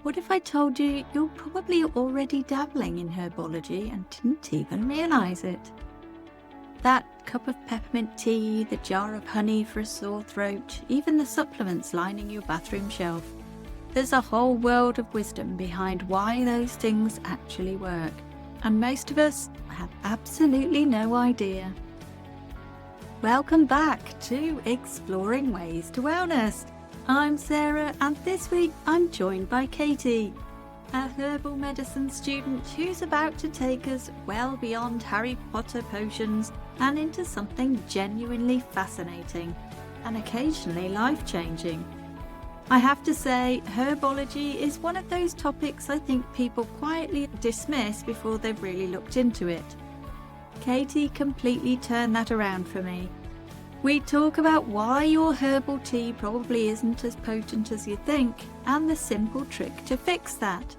What if I told you you're probably already dabbling in herbology and didn't even realize it? That cup of peppermint tea, the jar of honey for a sore throat, even the supplements lining your bathroom shelf. There's a whole world of wisdom behind why those things actually work, and most of us have absolutely no idea. Welcome back to Exploring Ways to Wellness. I'm Sarah, and this week I'm joined by Katie, a herbal medicine student who's about to take us well beyond Harry Potter potions and into something genuinely fascinating and occasionally life-changing. I have to say, herbology is one of those topics I think people quietly dismiss before they've really looked into it. Katie completely turned that around for me. We talk about why your herbal tea probably isn't as potent as you think, and the simple trick to fix that.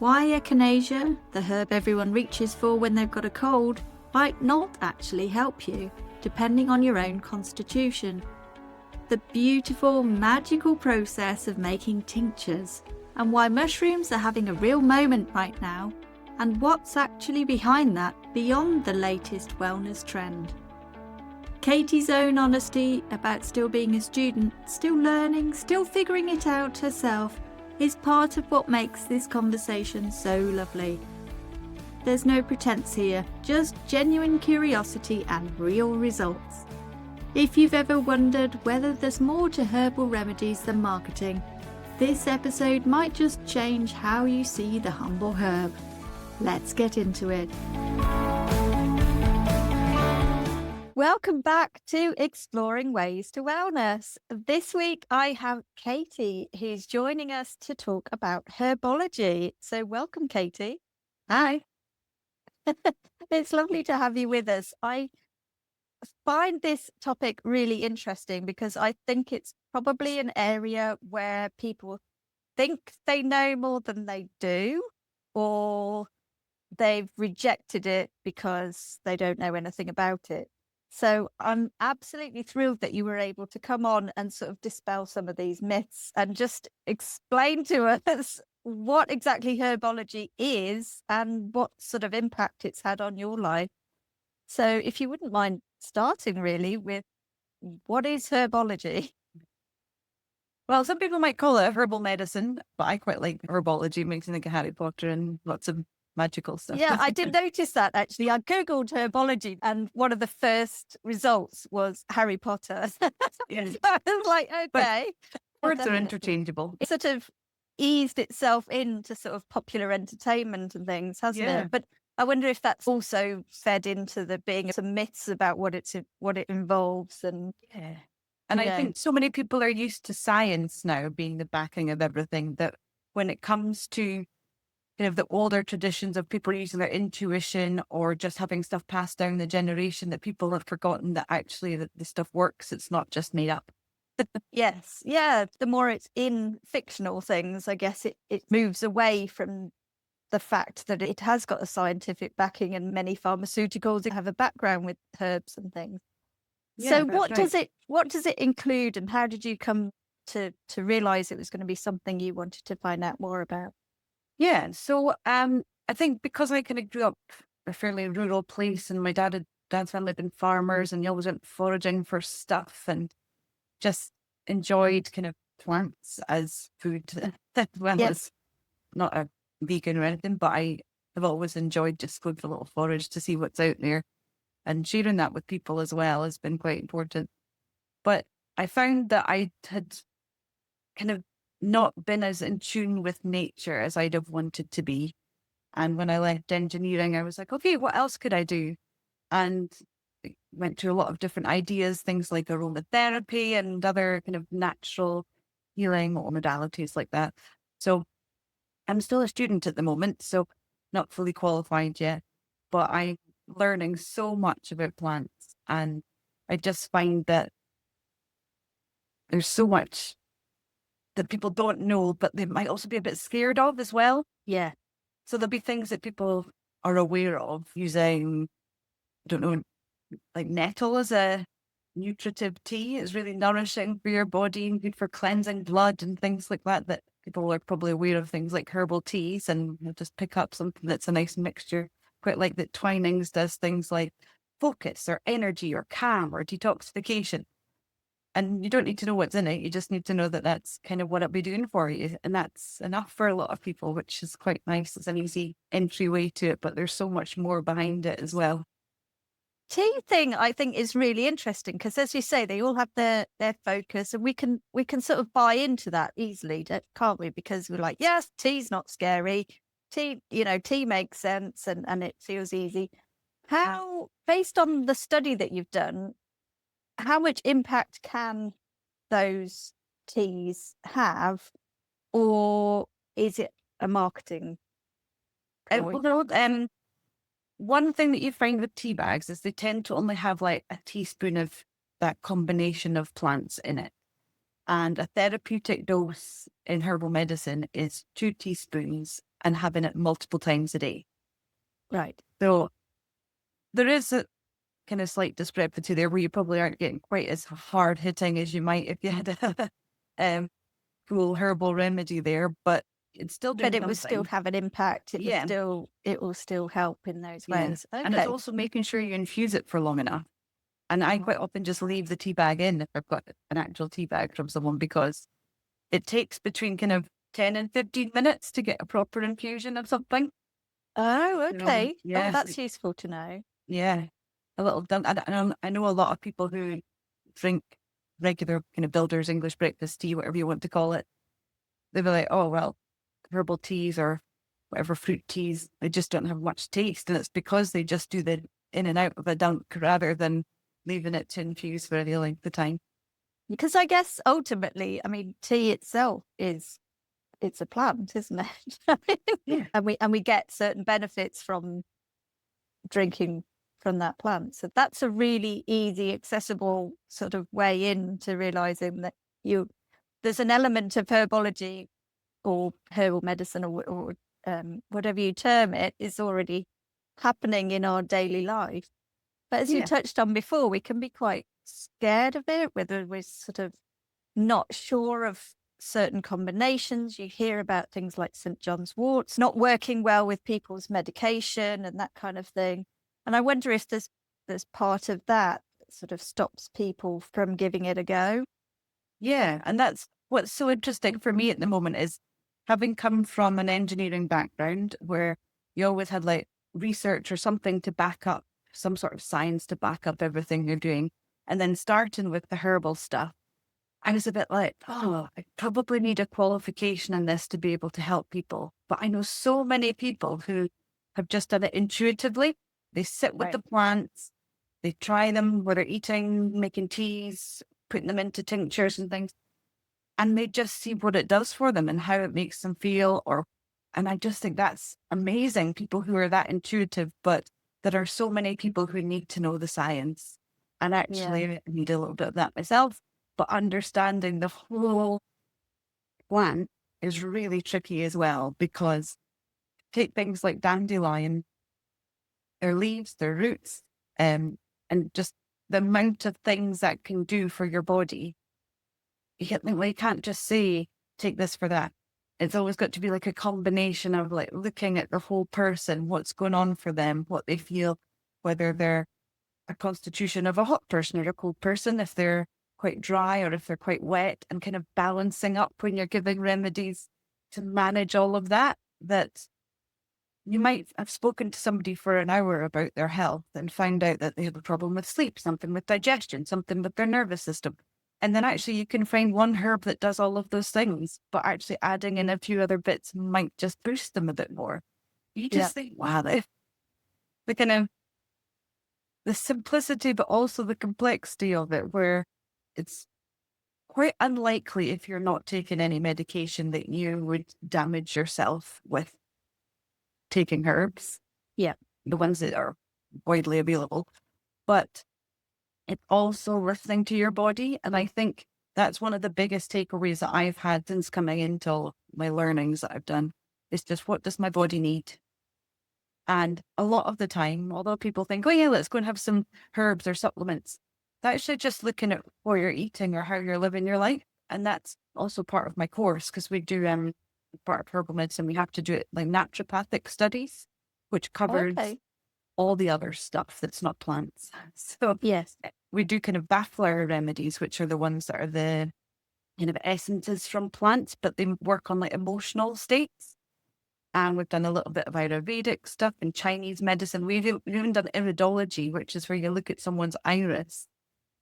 Why echinacea, the herb everyone reaches for when they've got a cold, might not actually help you, depending on your own constitution. The beautiful, magical process of making tinctures, and why mushrooms are having a real moment right now, and what's actually behind that beyond the latest wellness trend. Katie's own honesty about still being a student, still learning, still figuring it out herself, is part of what makes this conversation so lovely. There's no pretense here, just genuine curiosity and real results. If you've ever wondered whether there's more to herbal remedies than marketing, this episode might just change how you see the humble herb. Let's get into it. Welcome back to Exploring Ways to Wellness. This week I have Katie, who's joining us to talk about herbology. So welcome, Katie. Hi. It's lovely to have you with us. I find this topic really interesting because I think it's probably an area where people think they know more than they do, or they've rejected it because they don't know anything about it. So I'm absolutely thrilled that you were able to come on and sort of dispel some of these myths and just explain to us what exactly herbology is and what sort of impact it's had on your life. So if you wouldn't mind starting really with, what is herbology? Well, some people might call it herbal medicine, but I quite like herbology. It makes me think of Harry Potter and lots of magical stuff. Yeah, I did notice that actually. I Googled herbology and one of the first results was Harry Potter. Yeah. So I was like, okay. Words are Definitely. interchangeable. It sort of eased itself into sort of popular entertainment and things, hasn't Yeah. it? But I wonder if that's also fed into the being some myths about what it involves. And Yeah. And I Yeah. think so many people are used to science now being the backing of everything, that when it comes to kind of the older traditions of people using their intuition or just having stuff passed down the generation, that people have forgotten that actually that this stuff works. It's not just made up. Yes, yeah. The more it's in fictional things, I guess it moves away from the fact that it has got a scientific backing, and many pharmaceuticals have a background with herbs and things. Yeah, So that's right. what does it include, and how did you come to realize it was going to be something you wanted to find out more about? Yeah. So I think because I kind of grew up a fairly rural place, and my dad's family had been farmers, and he always went foraging for stuff and just enjoyed kind of plants as food as well Yes. as not a vegan or anything, but I have always enjoyed just going for a little forage to see what's out there, and sharing that with people as well has been quite important. But I found that I had kind of not been as in tune with nature as I'd have wanted to be. And when I left engineering, I was like, okay, what else could I do? And went through a lot of different ideas, things like aromatherapy and other kind of natural healing or modalities like that. So I'm still a student at the moment, so not fully qualified yet, but I'm learning so much about plants. And I just find that there's so much that people don't know, but they might also be a bit scared of as well. Yeah. So there'll be things that people are aware of using, I don't know, like nettle as a nutritive tea is really nourishing for your body and good for cleansing blood and things like that, that people are probably aware of things like herbal teas, and you'll just pick up something that's a nice mixture. Quite like that Twinings does things like focus or energy or calm or detoxification. And you don't need to know what's in it. You just need to know that that's kind of what it'll be doing for you. And that's enough for a lot of people, which is quite nice. It's an easy entryway to it, but there's so much more behind it as well. Tea thing I think is really interesting because, as you say, they all have their focus, and we can sort of buy into that easily, can't we? Because we're like, yes, tea's not scary. Tea, tea makes sense, and it feels easy. How, based on the study that you've done, how much impact can those teas have, or is it a marketing ploy? One thing that you find with tea bags is they tend to only have like a teaspoon of that combination of plants in it. And a therapeutic dose in herbal medicine is 2 teaspoons and having it multiple times a day. Right. So there is a kind of slight discrepancy there where you probably aren't getting quite as hard hitting as you might if you had a full herbal remedy there, but it's still doing But it will still something. have an impact. Yeah. It will still help in those Yeah. ways. Okay. And it's also making sure you infuse it for long enough. And I quite often just leave the tea bag in if I've got an actual tea bag from someone, because it takes between kind of 10 and 15 minutes to get a proper infusion of something. Oh, You know, okay. yeah. Oh, that's useful to know. Yeah. A little done. I know a lot of people who drink regular kind of builder's English breakfast tea, whatever you want to call it. They'll be like, oh, well, herbal teas or whatever fruit teas, they just don't have much taste. And it's because they just do the in and out of a dunk rather than leaving it to infuse for any length of time. Because I guess ultimately, I mean, tea itself it's a plant, isn't it? Yeah. And we get certain benefits from drinking from that plant. So that's a really easy, accessible sort of way into realizing that there's an element of herbology or herbal medicine or whatever you term it is already happening in our daily life. But as you touched on before, we can be quite scared of it, whether we're sort of not sure of certain combinations. You hear about things like St. John's worts not working well with people's medication and that kind of thing. And I wonder if there's part of that sort of stops people from giving it a go. Yeah. And that's what's so interesting for me at the moment is having come from an engineering background where you always had like research or something to back up, some sort of science to back up everything you're doing. And then starting with the herbal stuff, I was a bit like, oh, I probably need a qualification in this to be able to help people. But I know so many people who have just done it intuitively. They sit with the plants, they try them where they're eating, making teas, putting them into tinctures and things. And they just see what it does for them and how it makes them feel. And I just think that's amazing. People who are that intuitive, but there are so many people who need to know the science. And actually, I need a little bit of that myself. But understanding the whole plant is really tricky as well, because take things like dandelion, their leaves, their roots, and just the amount of things that can do for your body. You can't just say, take this for that. It's always got to be like a combination of like looking at the whole person, what's going on for them, what they feel, whether they're a constitution of a hot person or a cold person, if they're quite dry or if they're quite wet, and kind of balancing up when you're giving remedies to manage all of that. That you might have spoken to somebody for an hour about their health and found out that they have a problem with sleep, something with digestion, something with their nervous system. And then actually you can find one herb that does all of those things, but actually adding in a few other bits might just boost them a bit more. You just think, wow, the kind of the simplicity, but also the complexity of it, where it's quite unlikely if you're not taking any medication that you would damage yourself with taking herbs. Yeah. The ones that are widely available. But it's also listening to your body. And I think that's one of the biggest takeaways that I've had since coming into all my learnings that I've done, is just, what does my body need? And a lot of the time, although people think, oh yeah, let's go and have some herbs or supplements, that's actually just looking at what you're eating or how you're living your life. And that's also part of my course, because we do part of herbal medicine, we have to do it like naturopathic studies, which covers Okay. all the other stuff that's not plants. So Yes. we do kind of baffler remedies, which are the ones that are the kind of essences from plants, but they work on like emotional states. And we've done a little bit of Ayurvedic stuff and Chinese medicine. We've even done iridology, which is where you look at someone's iris.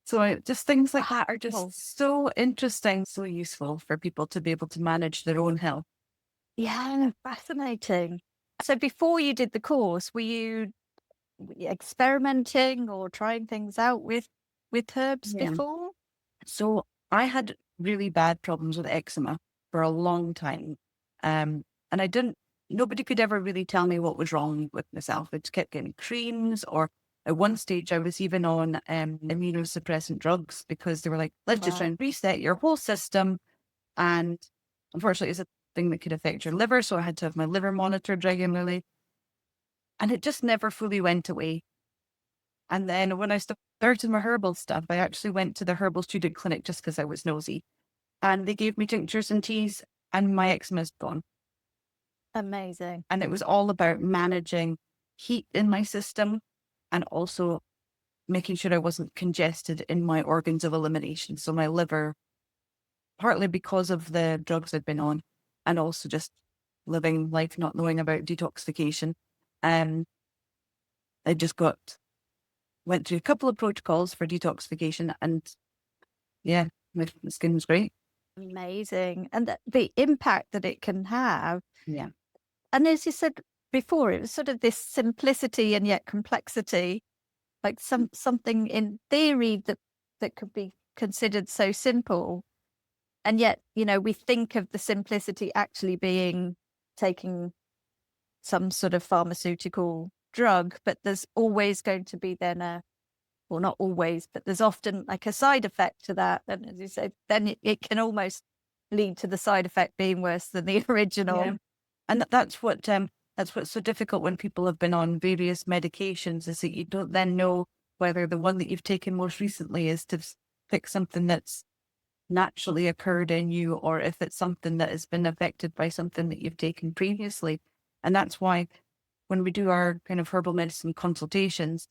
So just things like that are Wow. just so interesting, so useful for people to be able to manage their own health. Yeah, fascinating. So before you did the course, were you experimenting or trying things out with herbs Yeah. before? So I had really bad problems with eczema for a long time. And nobody could ever really tell me what was wrong with myself. I just kept getting creams, or at one stage I was even on immunosuppressant drugs because they were like, let's just try Wow. and reset your whole system. And unfortunately, it's a thing that could affect your liver. So I had to have my liver monitored regularly. And it just never fully went away. And then when I started my herbal stuff, I actually went to the herbal student clinic just because I was nosy. And they gave me tinctures and teas, and my eczema's gone. Amazing. And it was all about managing heat in my system and also making sure I wasn't congested in my organs of elimination. So my liver, partly because of the drugs I'd been on, and also just living life not knowing about detoxification. Um, I just went through a couple of protocols for detoxification, and yeah, my skin was great. Amazing. And the impact that it can have. Yeah. And as you said before, it was sort of this simplicity and yet complexity, like something in theory that could be considered so simple. And yet, we think of the simplicity actually being taking some sort of pharmaceutical drug, but there's always going to be then well, not always, but there's often like a side effect to that. And as you say, then it can almost lead to the side effect being worse than the original. Yeah. And that's what's so difficult when people have been on various medications, is that you don't then know whether the one that you've taken most recently is to fix something that's naturally occurred in you, or if it's something that has been affected by something that you've taken previously. And that's why when we do our kind of herbal medicine consultations,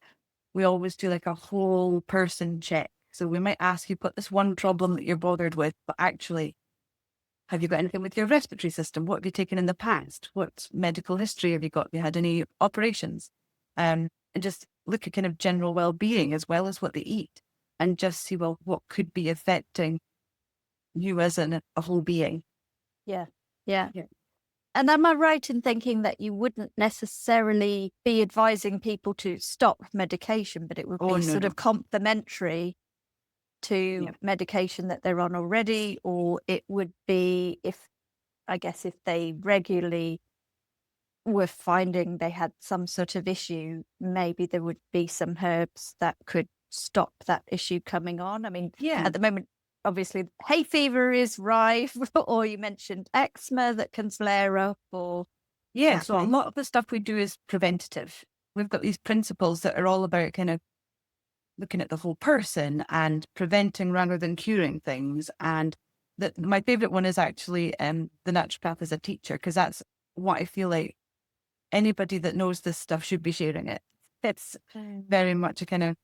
we always do like a whole person check. So we might ask you, got this one problem that you're bothered with, but actually, have you got anything with your respiratory system? What have you taken in the past? What medical history have you got? Have you had any operations? And just look at kind of general well-being as well as what they eat, and just see, well, what could be affecting you as a whole being. Yeah. Yeah. Yeah. And am I right in thinking that you wouldn't necessarily be advising people to stop medication, but it would Oh, be no, sort no. of complementary to Yeah. medication that they're on already? Or it would be if they regularly were finding they had some sort of issue, maybe there would be some herbs that could stop that issue coming on. I mean, Yeah. at the moment, obviously, hay fever is rife, or you mentioned eczema that can flare up, or Yeah. So a something. lot of the stuff we do is preventative. We've got these principles that are all about kind of looking at the whole person and preventing rather than curing things. And my favorite one is actually the naturopath as a teacher, because that's what I feel like anybody that knows this stuff should be sharing it. It's very much a kind of,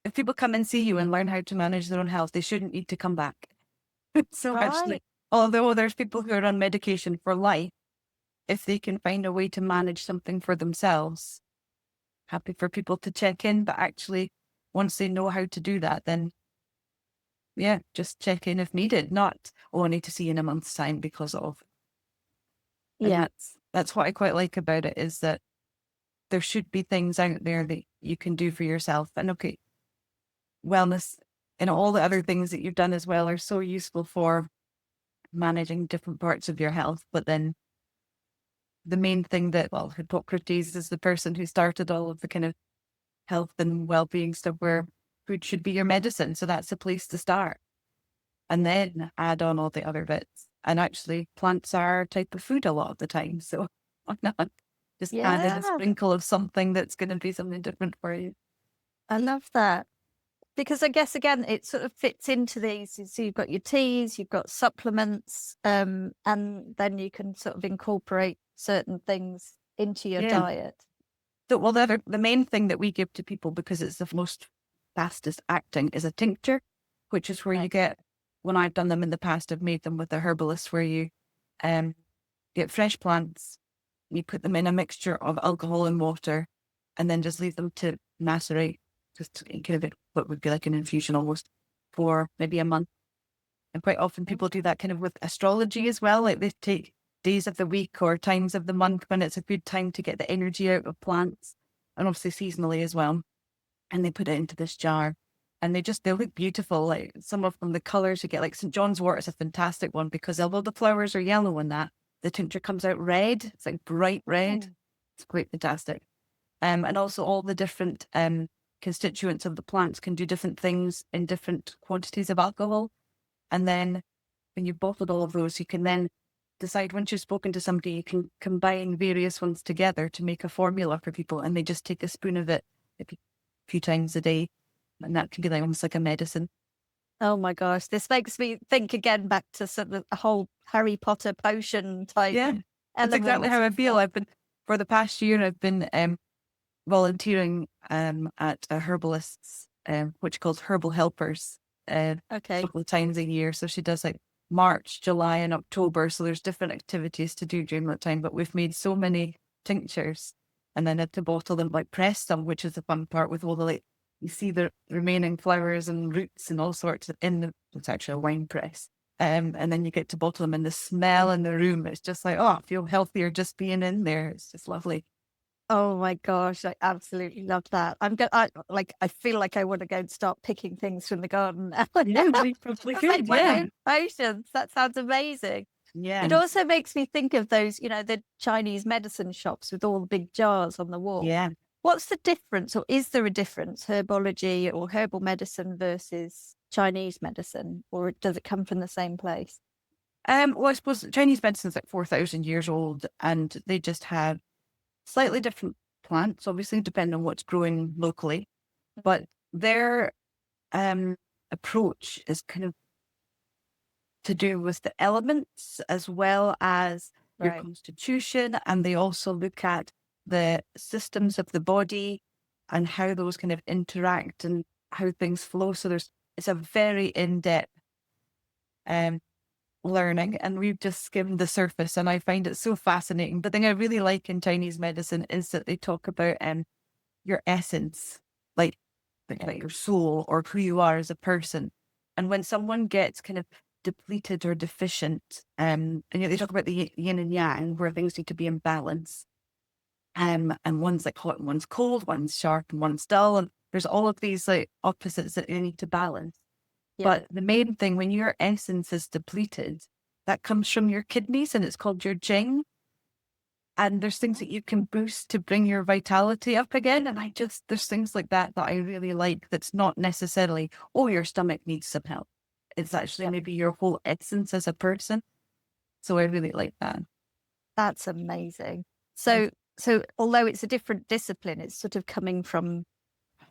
if people come and see you and learn how to manage their own health, they shouldn't need to come back. So actually, Right. although there's people who are on medication for life, if they can find a way to manage something for themselves, happy for people to check in. But actually, once they know how to do that, then yeah, just check in if needed. Not, oh, I need to see you in a month's time because of. And Yeah. that's what I quite like about it, is that there should be things out there that you can do for yourself. And okay, wellness and all the other things that you've done as well are so useful for managing different parts of your health. But then the main thing that, well, Hippocrates is the person who started all of the kind of health and well-being stuff, where food should be your medicine. So that's a place to start. And then add on all the other bits. And actually, plants are a type of food a lot of the time. So why not just add in a Yeah. sprinkle of something that's going to be something different for you? I love that. because I guess again it sort of fits into these. So you've got your teas, you've got supplements, and then you can sort of incorporate certain things into your diet. Well, the main thing that we give to people, because it's the most fastest acting, is a tincture, which is where you get, when I've done them in the past, I've made them with a herbalist, where you get fresh plants, you put them in a mixture of alcohol and water, and then just leave them to macerate, just kind of what would be like an infusion almost, for maybe a month. And quite often people do that kind of with astrology as well. Like they take days of the week or times of the month when it's a good time to get the energy out of plants, and obviously seasonally as well. And they put it into this jar, and they look beautiful. Like some of them, the colors you get, like St. John's wort is a fantastic one, because although the flowers are yellow in that, the tincture comes out red. It's like bright red. It's quite fantastic. And also all the different constituents of the plants can do different things in different quantities of alcohol. And then when you've bottled all of those, you can then decide, once you've spoken to somebody, you can combine various ones together to make a formula for people, and they just take a spoon of it a few times a day, and that can be like almost like a medicine. Oh my gosh, this makes me think again back to sort of a whole Harry Potter potion type. Yeah, that's exactly how I feel. For the past year, I've been volunteering at a herbalist's, which calls Herbal Helpers, a couple of times a year. So she does like March, July, and October. So there's different activities to do during that time. But we've made so many tinctures, and then had to bottle them, like press them, which is the fun part, with all the, like, you see the remaining flowers and roots and all sorts it's actually a wine press. And then you get to bottle them, and the smell in the room, it's just like, oh, I feel healthier just being in there. It's just lovely. Oh my gosh, I absolutely love that. I feel like I want to go and start picking things from the garden now. Yeah, probably good. My own potions. That sounds amazing. Yeah. It also makes me think of those, the Chinese medicine shops with all the big jars on the wall. Yeah. What's the difference, or is there a difference, herbology or herbal medicine versus Chinese medicine, or does it come from the same place? Well, I suppose Chinese medicine is like 4,000 years old, and they just have slightly different plants, obviously, depending on what's growing locally. But their approach is kind of to do with the elements as well as your constitution. And they also look at the systems of the body and how those kind of interact and how things flow. So it's a very in-depth learning, and we've just skimmed the surface, and I find it so fascinating. The thing I really like in Chinese medicine is that they talk about your essence, like your soul, or who you are as a person. And when someone gets kind of depleted or deficient, and they talk about the yin and yang, where things need to be in balance. And one's like hot and one's cold, one's sharp and one's dull, and there's all of these like opposites that you need to balance. But the main thing, when your essence is depleted, that comes from your kidneys, and it's called your jing. And there's things that you can boost to bring your vitality up again. And there's things like that I really like, that's not necessarily, oh, your stomach needs some help. It's actually maybe your whole essence as a person. So I really like that. That's amazing. So although it's a different discipline, it's sort of coming from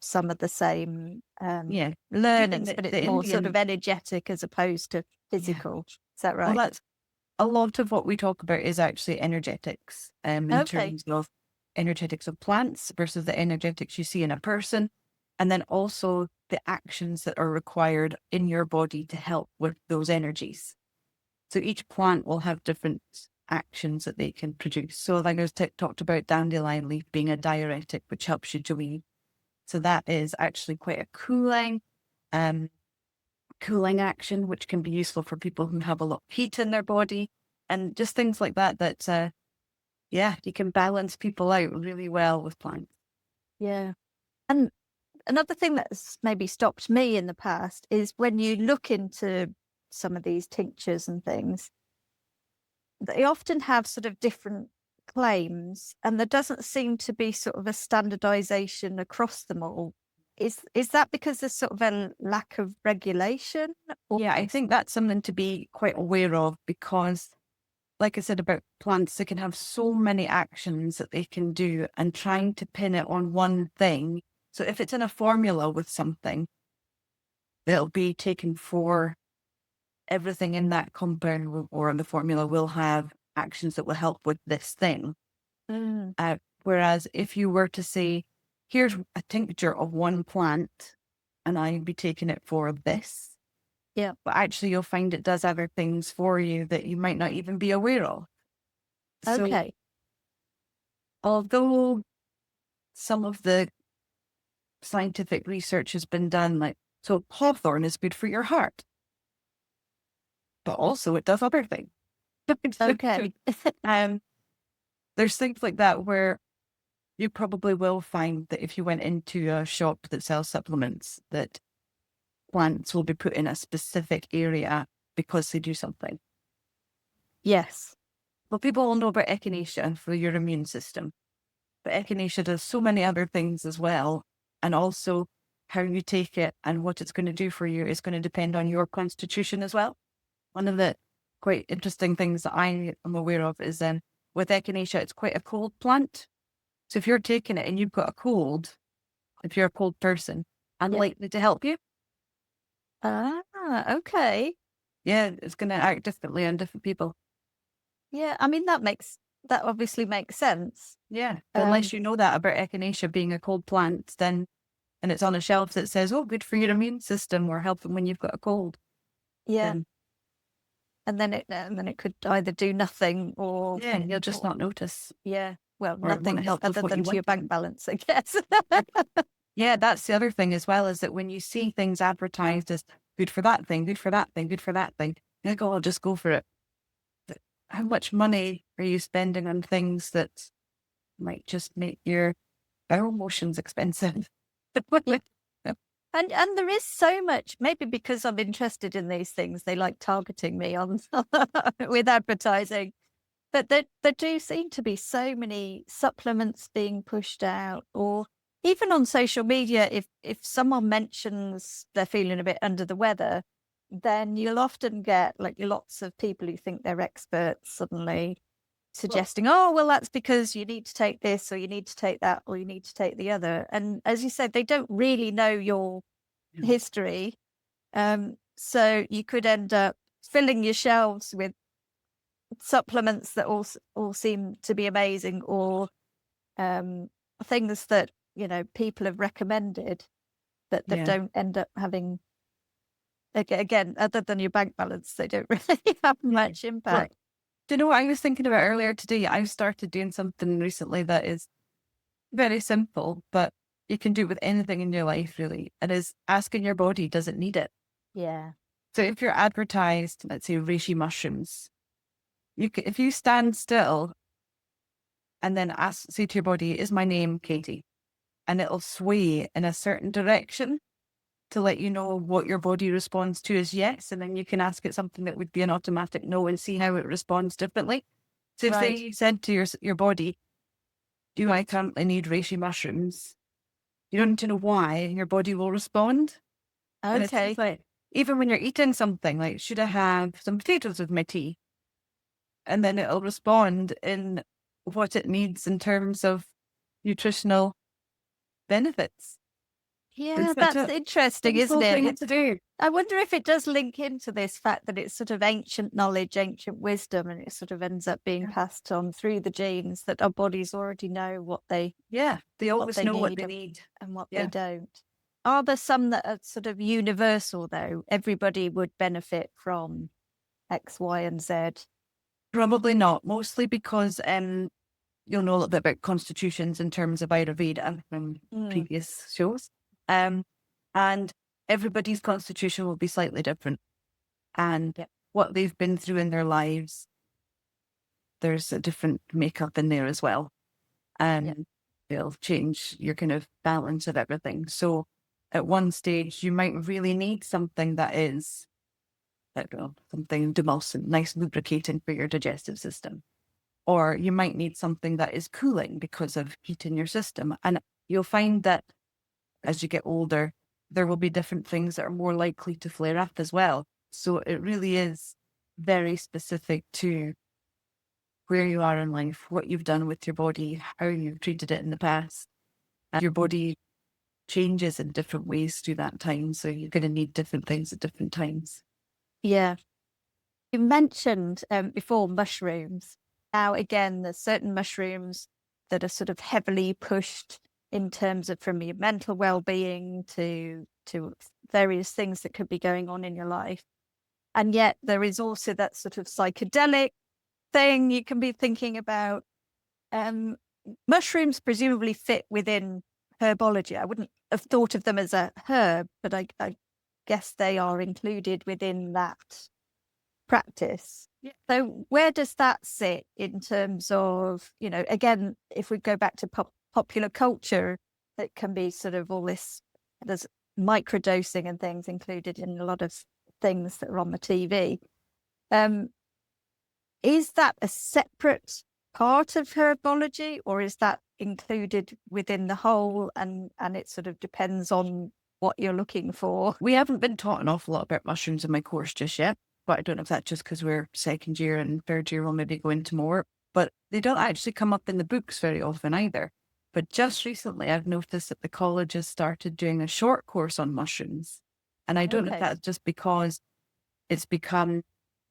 some of the same learnings, but it's more sort of energetic as opposed to physical. Is that right? Well, that's a lot of what we talk about is actually energetics, in terms of energetics of plants versus the energetics you see in a person, and then also the actions that are required in your body to help with those energies. So each plant will have different actions that they can produce. So like I was talked about dandelion leaf being a diuretic, which helps you to wean. So that is actually quite a cooling action, which can be useful for people who have a lot of heat in their body, and just things like that, you can balance people out really well with plants. Yeah. And another thing that's maybe stopped me in the past is when you look into some of these tinctures and things, they often have sort of different claims, and there doesn't seem to be sort of a standardization across them all. Is that because there's sort of a lack of regulation? Yeah, I think that's something to be quite aware of, because like I said about plants, they can have so many actions that they can do, and trying to pin it on one thing. So if it's in a formula with something, it'll be taken for everything in that compound or the formula will have actions that will help with this thing. Mm. Whereas if you were to say, here's a tincture of one plant and I'd be taking it for this. Yeah. But actually you'll find it does other things for you that you might not even be aware of. So Okay. although some of the scientific research has been done, like, so hawthorn is good for your heart, but also it does other things. Okay. There's things like that where you probably will find that if you went into a shop that sells supplements, that plants will be put in a specific area because they do something. Yes. Well, people all know about echinacea for your immune system, but echinacea does so many other things as well. And also how you take it and what it's going to do for you is going to depend on your constitution as well. One of the quite interesting things that I am aware of is with echinacea, it's quite a cold plant. So if you're taking it and you've got a cold, if you're a cold person, unlikely to help you. Ah, okay. Yeah, it's going to act differently on different people. Yeah, I mean, that obviously makes sense. Yeah, unless you know that about echinacea being a cold plant, then, and it's on a shelf that says, oh, good for your immune system or helping when you've got a cold. Yeah. Then, And then it could either do nothing or yeah, you'll just not notice. yeah, well, Or it won't nothing help with other what than you to your want. bank balance, I guess. Yeah, that's the other thing as well, is that when you see things advertised as good for that thing, good for that thing, good for that thing, you go, I'll just go for it. But how much money are you spending on things that might just make your bowel motions expensive? And there is so much, maybe because I'm interested in these things, they like targeting me on with advertising. But there do seem to be so many supplements being pushed out, or even on social media, if someone mentions they're feeling a bit under the weather, then you'll often get like lots of people who think they're experts suddenly suggesting, oh, well, that's because you need to take this, or you need to take that, or you need to take the other. And as you said, they don't really know your history. So you could end up filling your shelves with supplements that all seem to be amazing, or things that people have recommended that Yeah. don't end up having, again, other than your bank balance, they don't really have much impact. Do you know what I was thinking about earlier today? I've started doing something recently that is very simple, but you can do it with anything in your life, really. It is asking your body, does it need it? Yeah. So if you're advertised, let's say reishi mushrooms, if you stand still and then say to your body, is my name Katie? And it'll sway in a certain direction to let you know what your body responds to is yes. And then you can ask it something that would be an automatic no and see how it responds differently. So if say you said to your body, do I currently need reishi mushrooms? You don't need to know why, and your body will respond. And it's Okay. like, even when you're eating something, like, should I have some potatoes with my tea? And then it'll respond in what it needs in terms of nutritional benefits. Yeah, It's such that's a interesting, isn't simple it? thing to do. I wonder if it does link into this fact that it's sort of ancient knowledge, ancient wisdom, and it sort of ends up being passed on through the genes, that our bodies already know what they They always they know what need they need. and what Yeah. they don't. Are there some that are sort of universal, though? Everybody would benefit from X, Y, and Z. Probably not, mostly because you'll know a little bit about constitutions in terms of Ayurveda from previous shows. And everybody's constitution will be slightly different. And what they've been through in their lives, there's a different makeup in there as well. And it'll change your kind of balance of everything. So at one stage, you might really need something that is, I don't know, something demulcent, nice lubricating for your digestive system. Or you might need something that is cooling because of heat in your system. And you'll find that as you get older, there will be different things that are more likely to flare up as well. So it really is very specific to where you are in life, what you've done with your body, how you've treated it in the past, and your body changes in different ways through that time. So you're going to need different things at different times. Yeah. You mentioned before mushrooms. Now, again, there's certain mushrooms that are sort of heavily pushed in terms of from your mental well-being to various things that could be going on in your life. And yet there is also that sort of psychedelic thing you can be thinking about. Mushrooms presumably fit within herbology. I wouldn't have thought of them as a herb, but I guess they are included within that practice. Yeah. So where does that sit in terms of, again, if we go back to popular culture, it can be sort of all this, there's microdosing and things included in a lot of things that are on the TV. Is that a separate part of herbology, or is that included within the whole, and it sort of depends on what you're looking for? We haven't been taught an awful lot about mushrooms in my course just yet, but I don't know if that's just because we're second year and third year we'll maybe go into more, but they don't actually come up in the books very often either. But just recently I've noticed that the college has started doing a short course on mushrooms. And I don't know if that's just because it's become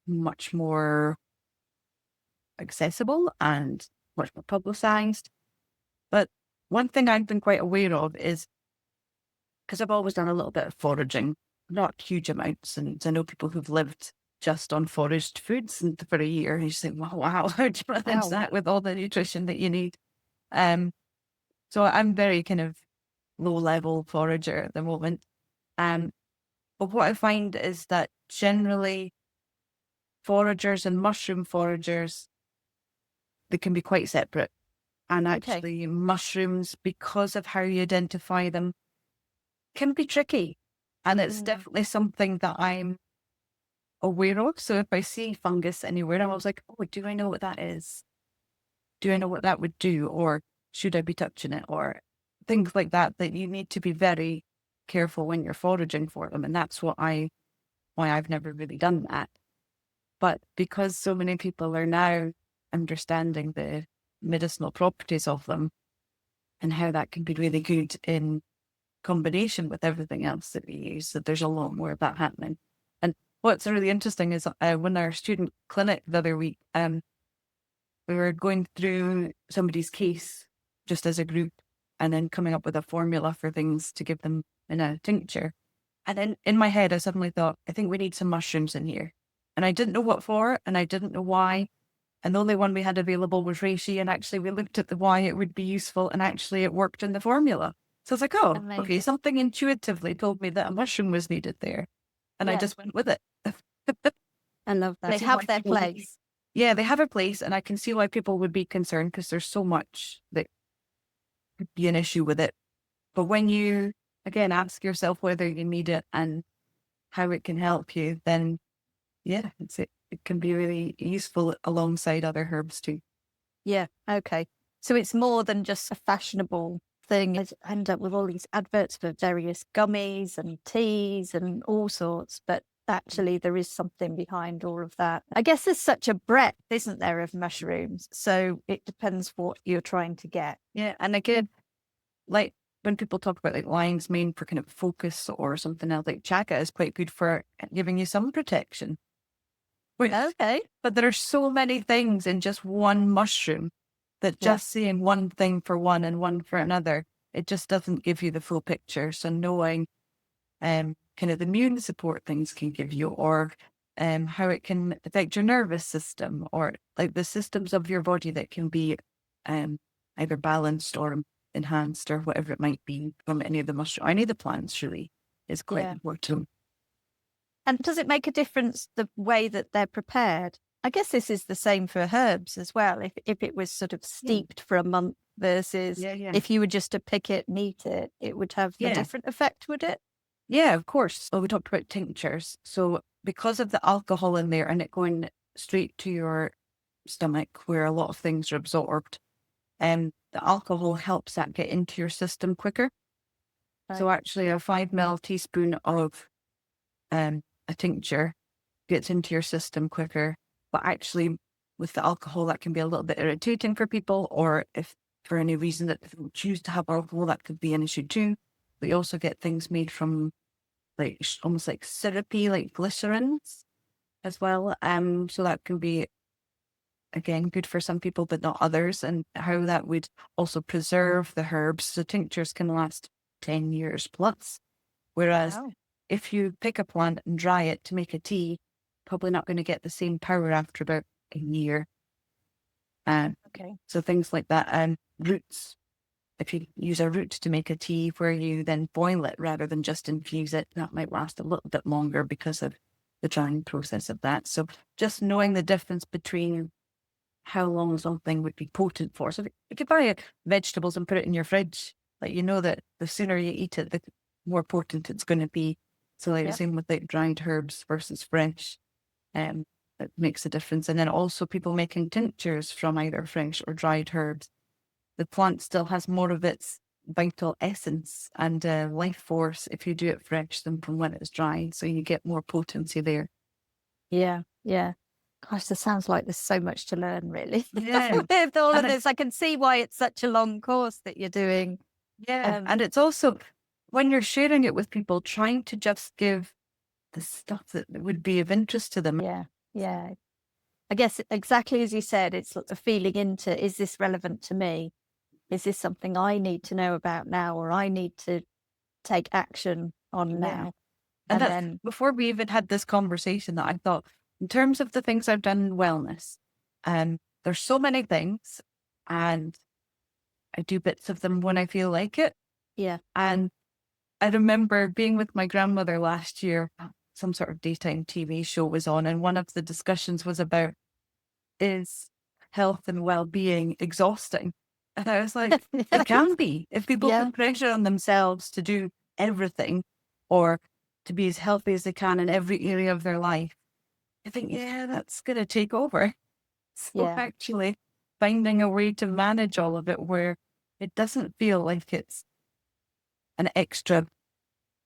much more accessible and much more publicized. But one thing I've been quite aware of is, because I've always done a little bit of foraging, not huge amounts, and I know people who've lived just on foraged foods and for a year, and you just think, wow, how do you manage that with all the nutrition that you need? So I'm very kind of low-level forager at the moment. But what I find is that generally foragers and mushroom foragers, they can be quite separate. And actually mushrooms, because of how you identify them, can be tricky. And it's definitely something that I'm aware of. So if I see fungus anywhere, I was like, oh, do I know what that is? Do I know what that would do? Or should I be touching it? Or things like that you need to be very careful when you're foraging for them. And that's why I've never really done that. But because so many people are now understanding the medicinal properties of them and how that can be really good in combination with everything else that we use, that there's a lot more of that happening. And what's really interesting is when our student clinic the other week, we were going through somebody's case just as a group and then coming up with a formula for things to give them in a tincture. And then in my head, I suddenly thought, I think we need some mushrooms in here. And I didn't know what for, and I didn't know why. And the only one we had available was reishi. And actually we looked at the why it would be useful, and actually it worked in the formula. So I was like, oh, Amazing. Okay, something intuitively told me that a mushroom was needed there. And I just went with it. I love that. They have their place. Yeah, they have a place, and I can see why people would be concerned because there's so much that could be an issue with it. But when you, again, ask yourself whether you need it and how it can help you, then yeah, it can be really useful alongside other herbs too. Yeah, okay. So it's more than just a fashionable thing. I end up with all these adverts for various gummies and teas and all sorts, but actually there is something behind all of that. I guess there's such a breadth, isn't there, of mushrooms? So it depends what you're trying to get. Yeah, and again, like when people talk about like lion's mane for kind of focus or something else, like chaga is quite good for giving you some protection. Okay. But there are so many things in just one mushroom that just saying one thing for one and one for another, it just doesn't give you the full picture. So knowing kind of the immune support things can give you, or how it can affect your nervous system, or like the systems of your body that can be either balanced or enhanced or whatever it might be from any of the mushroom, any of the plants really is quite important. And does it make a difference the way that they're prepared? I guess this is the same for herbs as well. If it was sort of steeped for a month versus if you were just to pick it and eat it, it would have a different effect, would it? Yeah, of course. Well, we talked about tinctures. So because of the alcohol in there and it going straight to your stomach where a lot of things are absorbed, the alcohol helps that get into your system quicker. Right. So actually a 5 ml teaspoon of a tincture gets into your system quicker. But actually with the alcohol, that can be a little bit irritating for people, or if for any reason that they don't choose to have alcohol, that could be an issue too. But you also get things made from like almost like syrupy, like glycerins as well. So that can be, again, good for some people, but not others, and how that would also preserve the herbs. So tinctures can last 10 years plus. Whereas Wow. if you pick a plant and dry it to make a tea, probably not going to get the same power after about a year. Okay. So things like that. And roots, if you use a root to make a tea where you then boil it rather than just infuse it, that might last a little bit longer because of the drying process of that. So just knowing the difference between how long something would be potent for. So you could buy vegetables and put it in your fridge. Like, you know that the sooner you eat it, the more potent it's going to be. So like the Yep. same with like dried herbs versus fresh. It makes a difference. And then also people making tinctures from either fresh or dried herbs. The plant still has more of its vital essence and life force if you do it fresh than from when it's dry. So you get more potency there. Yeah. Yeah. Gosh, this sounds like there's so much to learn, really. Yeah. With all of And this, I can see why it's such a long course that you're doing. Yeah. And it's also, when you're sharing it with people, trying to just give the stuff that would be of interest to them. Yeah. Yeah. I guess exactly as you said, it's sort of feeling into, is this relevant to me? Is this something I need to know about now, or I need to take action on now? And that's then, before we even had this conversation, that I thought, in terms of the things I've done in wellness, there's so many things, and I do bits of them when I feel like it. yeah. And I remember being with my grandmother last year, some sort of daytime TV show was on, and one of the discussions was about, is health and well-being exhausting? And I was like, it can be. If people Yeah. put pressure on themselves to do everything or to be as healthy as they can in every area of their life, I think, yeah, that's going to take over. So Yeah. actually finding a way to manage all of it where it doesn't feel like it's an extra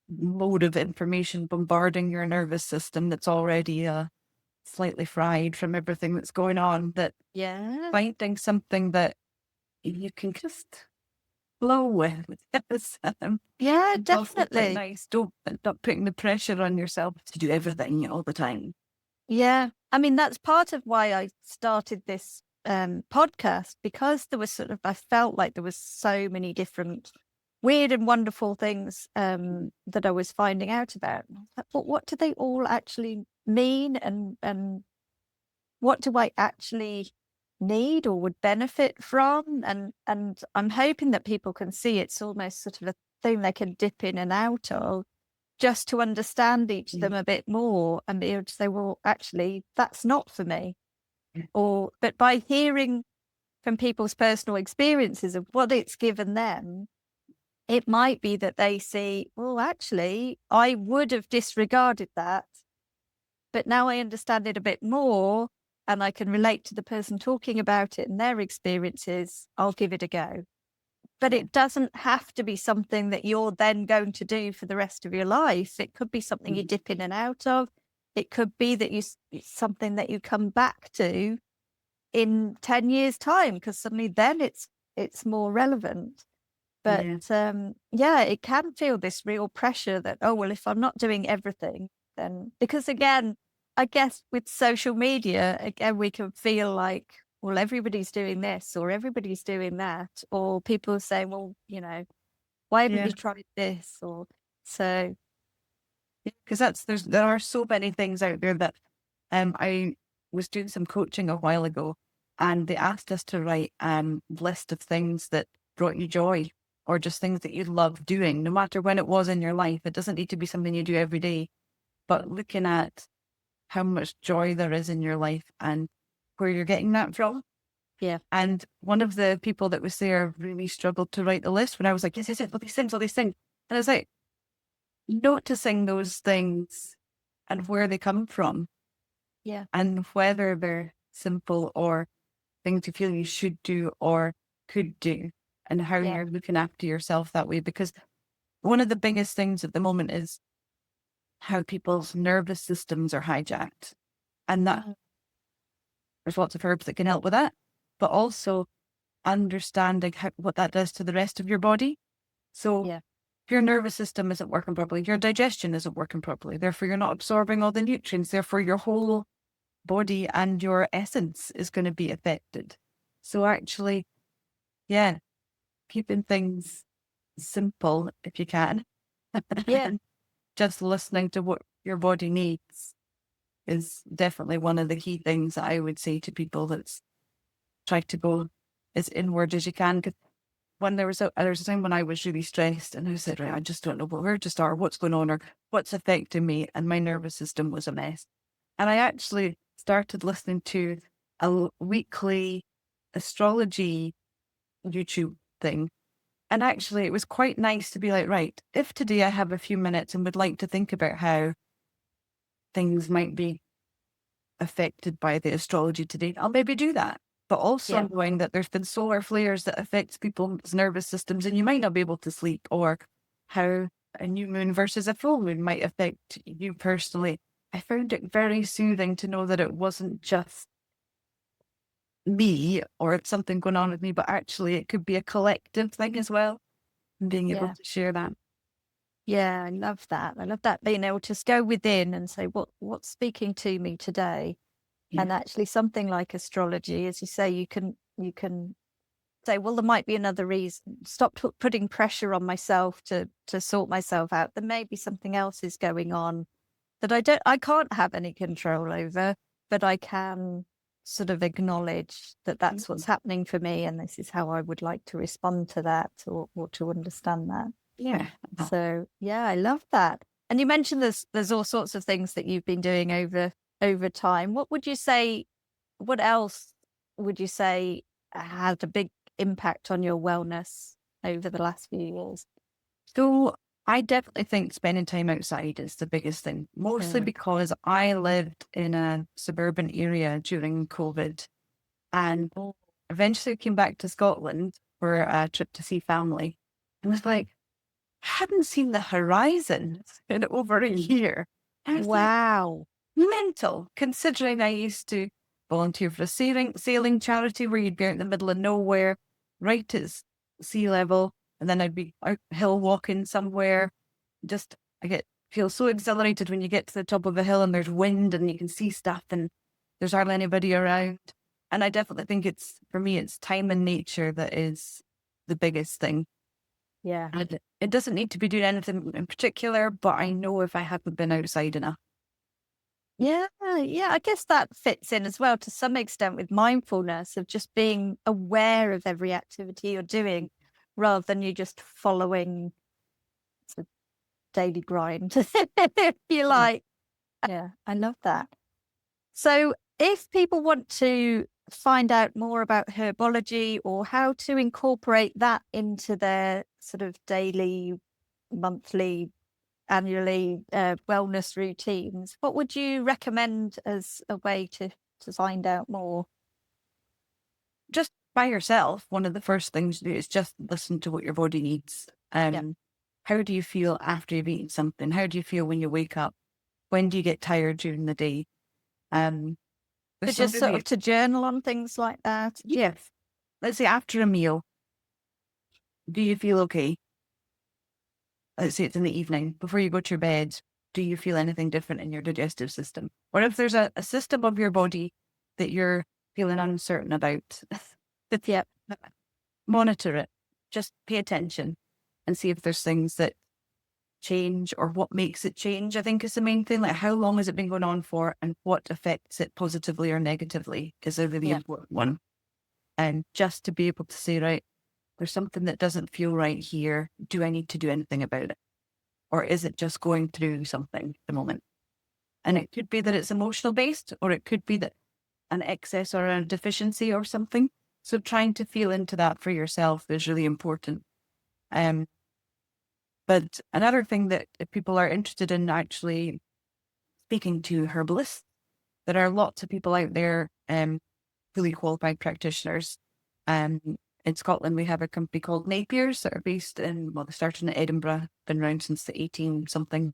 load of information bombarding your nervous system that's already slightly fried from everything that's going on, that Yeah. finding something that you can just flow with. Yes, Yeah, it's also quite definitely. nice. Don't stop putting the pressure on yourself to do everything all the time. Yeah. I mean, that's part of why I started this podcast, because there was sort of, I felt like there was so many different weird and wonderful things that I was finding out about. But what do they all actually mean? And what do I actually need or would benefit from? And I'm hoping that people can see it's almost sort of a thing they can dip in and out of, just to understand each of them a bit more and be able to say, well, actually, that's not for me. But by hearing from people's personal experiences of what it's given them, it might be that they see, well, actually, I would have disregarded that, but now I understand it a bit more and I can relate to the person talking about it and their experiences. I'll give it a go. But it doesn't have to be something that you're then going to do for the rest of your life. It could be something you dip in and out of. It could be that it's something that you come back to in 10 years' time, because suddenly then it's more relevant. But yeah, it can feel this real pressure that, oh, well, if I'm not doing everything, then, because again, I guess with social media, again, we can feel like, well, everybody's doing this or everybody's doing that, or people say, well, why haven't you tried this? Or so. Because there are so many things out there that I was doing some coaching a while ago, and they asked us to write list of things that brought you joy, or just things that you love doing, no matter when it was in your life. It doesn't need to be something you do every day, but looking at how much joy there is in your life and where you're getting that from. Yeah. And one of the people that was there really struggled to write the list when I was like, yes, all these things. And I was like, noticing those things and where they come from. Yeah. And whether they're simple or things you feel you should do or could do, and how you're looking after yourself that way. Because one of the biggest things at the moment is how people's nervous systems are hijacked. And that there's lots of herbs that can help with that, but also understanding what that does to the rest of your body. So if your nervous system isn't working properly, your digestion isn't working properly. Therefore, you're not absorbing all the nutrients. Therefore, your whole body and your essence is going to be affected. So actually, yeah, keeping things simple if you can. Yeah. And just listening to what your body needs is definitely one of the key things that I would say to people that's try to go as inward as you can. Because when there was a time when I was really stressed and I said, right, I just don't know where to start, what's going on or what's affecting me. And my nervous system was a mess. And I actually started listening to a weekly astrology YouTube thing. And actually, it was quite nice to be like, right, if today I have a few minutes and would like to think about how things might be affected by the astrology today, I'll maybe do that. But also Yeah. knowing that there's been solar flares that affects people's nervous systems and you might not be able to sleep, or how a new moon versus a full moon might affect you personally. I found it very soothing to know that it wasn't just me or it's something going on with me, but actually it could be a collective thing as well. And being able Yeah. to share that. Yeah, I love that. I love that, being able to just go within and say, what's speaking to me today? Yeah. And actually something like astrology, as you say, you can say, well, there might be another reason. Stop putting pressure on myself to sort myself out. There may be something else is going on that I can't have any control over, but I can sort of acknowledge that that's what's happening for me, and this is how I would like to respond to that, or to understand that. Yeah. So yeah, I love that. And you mentioned there's all sorts of things that you've been doing over time. What would you say? What else would you say had a big impact on your wellness over the last few years? So I definitely think spending time outside is the biggest thing, mostly because I lived in a suburban area during COVID and eventually came back to Scotland for a trip to see family. And was like, I hadn't seen the horizon in over a year. I was like, Wow. mental, considering I used to volunteer for a sailing charity where you'd be out in the middle of nowhere, right at sea level, and then I'd be out hill walking somewhere. Just feel so exhilarated when you get to the top of a hill and there's wind and you can see stuff and there's hardly anybody around. And I definitely think for me, it's time and nature that is the biggest thing. Yeah. And it doesn't need to be doing anything in particular, but I know if I haven't been outside enough. Yeah, yeah. I guess that fits in as well to some extent with mindfulness, of just being aware of every activity you're doing rather than you just following the daily grind, if you like. Yeah, I love that. So if people want to find out more about herbology or how to incorporate that into their sort of daily, monthly, annually wellness routines, what would you recommend as a way to find out more? Just by yourself, one of the first things to do is just listen to what your body needs. How do you feel after you've eaten something? How do you feel when you wake up? When do you get tired during the day? Just sort of to journal on things like that. Yes. Let's say after a meal, do you feel okay? Let's say it's in the evening, before you go to your bed, do you feel anything different in your digestive system? Or if there's a system of your body that you're feeling uncertain about, Yep. monitor it. Just pay attention and see if there's things that change or what makes it change, I think is the main thing. Like, how long has it been going on for and what affects it positively or negatively is a really important one. And just to be able to say, right, there's something that doesn't feel right here. Do I need to do anything about it? Or is it just going through something at the moment? And it could be that it's emotional based, or it could be that an excess or a deficiency or something. So trying to feel into that for yourself is really important. But another thing that if people are interested in actually speaking to herbalists, there are lots of people out there, fully qualified practitioners. In Scotland, we have a company called Napier's that are based they started in Edinburgh, been around since the 18 something,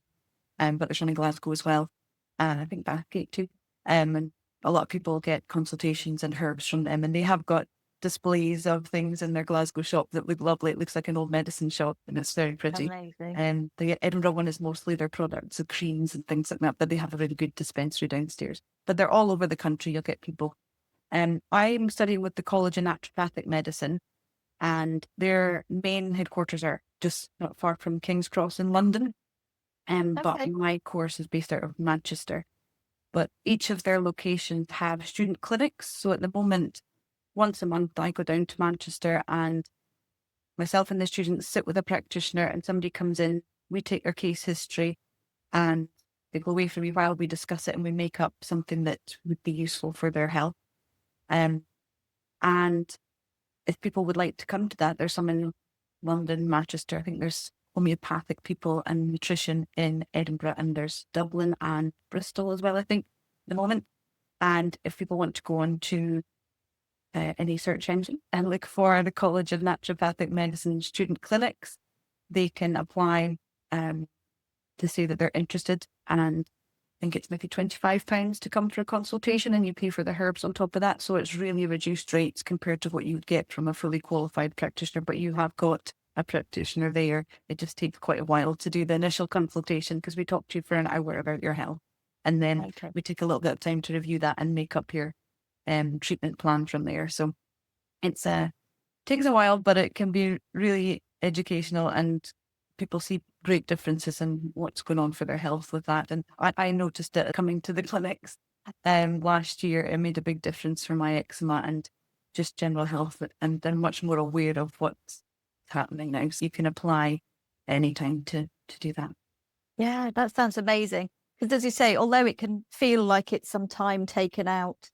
but there's one in Glasgow as well. And I think Bathgate too. And a lot of people get consultations and herbs from them, and they have got displays of things in their Glasgow shop that look lovely. It looks like an old medicine shop and it's very pretty. Amazing. And the Edinburgh one is mostly their products, so creams and things like that, but they have a really good dispensary downstairs. But they're all over the country. You'll get people. I'm studying with the College of Naturopathic Medicine, and their main headquarters are just not far from King's Cross in London. But Okay. my course is based out of Manchester. But each of their locations have student clinics. So at the moment, once a month, I go down to Manchester and myself and the students sit with a practitioner, and somebody comes in, we take their case history and they go away for a wee while, we discuss it and we make up something that would be useful for their health. And if people would like to come to that, there's some in London, Manchester. I think there's homeopathic people and nutrition in Edinburgh, and there's Dublin and Bristol as well, I think, at the moment. And if people want to go on to any search engine and look for the College of Naturopathic Medicine student clinics, they can apply to say that they're interested. And I think it's maybe £25 to come for a consultation, and you pay for the herbs on top of that. So it's really reduced rates compared to what you would get from a fully qualified practitioner, but you have got a practitioner there. It just takes quite a while to do the initial consultation because we talk to you for an hour about your health. And then we take a little bit of time to review that and make up your treatment plan from there. So it's takes a while, but it can be really educational, and people see great differences in what's going on for their health with that. And I noticed it coming to the clinics last year. It made a big difference for my eczema and just general health, and I'm much more aware of what's happening now. So you can apply anytime to do that. Yeah, that sounds amazing. Because as you say, although it can feel like it's some time taken out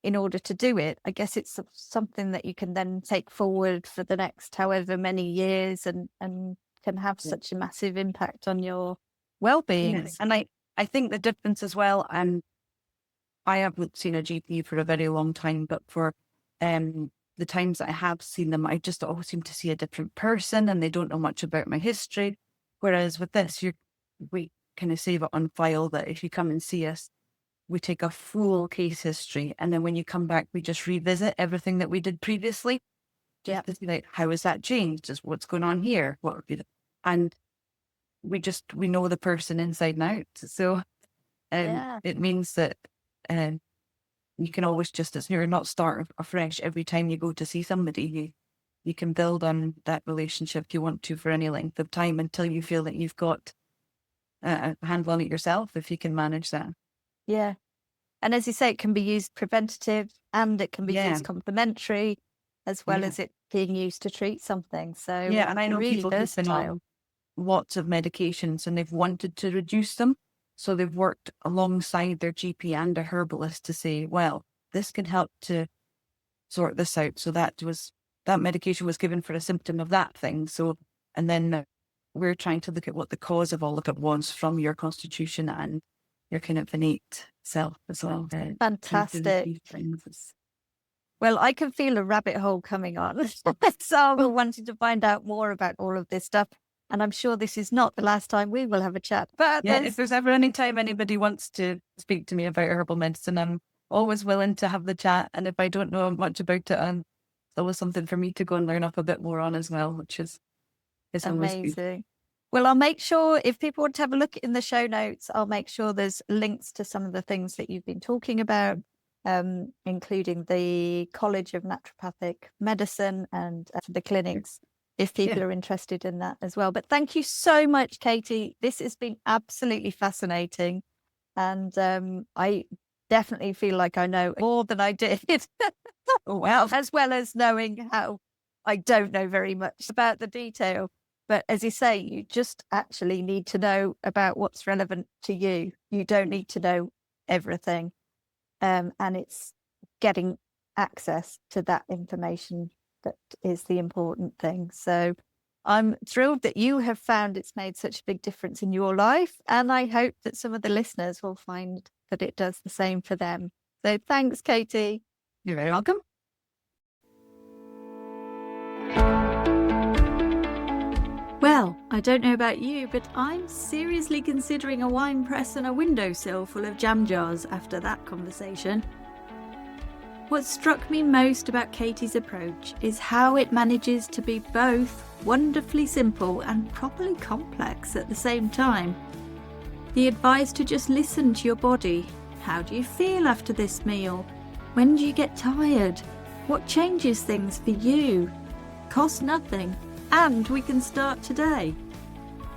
in order to do it, I guess it's something that you can then take forward for the next however many years and can have such a massive impact on your well-being. Yes. And I think the difference as well, I haven't seen a GP for a very long time, but for the times that I have seen them, I just always seem to see a different person and they don't know much about my history. Whereas with this, we kind of save it on file that if you come and see us, we take a full case history. And then when you come back, we just revisit everything that we did previously. Just to see, like, how has that changed? Just what's going on here? What would be and we know the person inside and out. So it means that you can always you're not start afresh every time you go to see somebody. You can build on that relationship if you want to for any length of time until you feel that you've got a handle on it yourself, if you can manage that. Yeah. And as you say, it can be used preventative and it can be used complementary as well as it being used to treat something. So and I know really people who've been on lots of medications and they've wanted to reduce them. So they've worked alongside their GP and a herbalist to say, well, this can help to sort this out. So that medication was given for a symptom of that thing. So, and then we're trying to look at what the cause of all of it was from your constitution and your kind of innate self as well. Fantastic. Well, I can feel a rabbit hole coming on. So I'm wanting to find out more about all of this stuff. And I'm sure this is not the last time we will have a chat. But if there's ever any time anybody wants to speak to me about herbal medicine, I'm always willing to have the chat. And if I don't know much about it, it's always something for me to go and learn up a bit more on as well, which is amazing. Well, I'll make sure if people want to have a look in the show notes, I'll make sure there's links to some of the things that you've been talking about, including the College of Naturopathic Medicine and the clinics, if people are interested in that as well. But thank you so much, Katie. This has been absolutely fascinating. And I definitely feel like I know more than I did. Oh, wow. As well as knowing how I don't know very much about the detail. But as you say, you just actually need to know about what's relevant to you. You don't need to know everything. And it's getting access to that information that is the important thing. So I'm thrilled that you have found it's made such a big difference in your life. And I hope that some of the listeners will find that it does the same for them. So thanks, Katie. You're very welcome. Well, I don't know about you, but I'm seriously considering a wine press and a windowsill full of jam jars after that conversation. What struck me most about Katie's approach is how it manages to be both wonderfully simple and properly complex at the same time. The advice to just listen to your body. How do you feel after this meal? When do you get tired? What changes things for you? Costs nothing, and we can start today.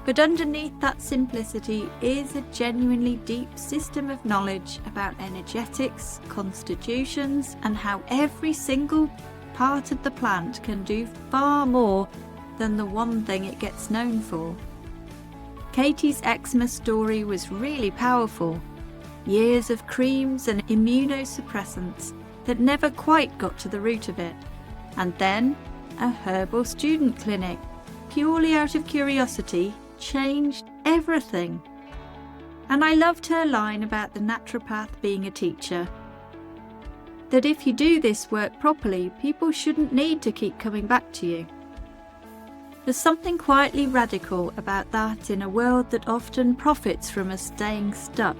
But underneath that simplicity is a genuinely deep system of knowledge about energetics, constitutions, and how every single part of the plant can do far more than the one thing it gets known for. Katie's eczema story was really powerful. Years of creams and immunosuppressants that never quite got to the root of it. And then a herbal student clinic, purely out of curiosity, changed everything. And I loved her line about the naturopath being a teacher. That if you do this work properly, people shouldn't need to keep coming back to you. There's something quietly radical about that in a world that often profits from us staying stuck.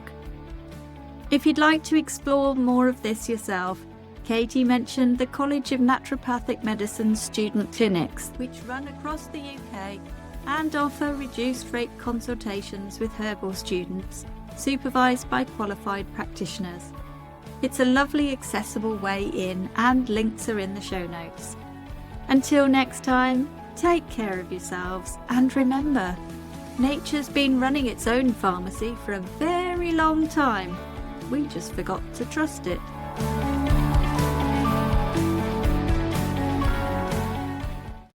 If you'd like to explore more of this yourself, Katie mentioned the College of Naturopathic Medicine student clinics, which run across the UK and offer reduced rate consultations with herbal students, supervised by qualified practitioners. It's a lovely accessible way in, and links are in the show notes. Until next time, take care of yourselves, and remember, nature's been running its own pharmacy for a very long time. We just forgot to trust it.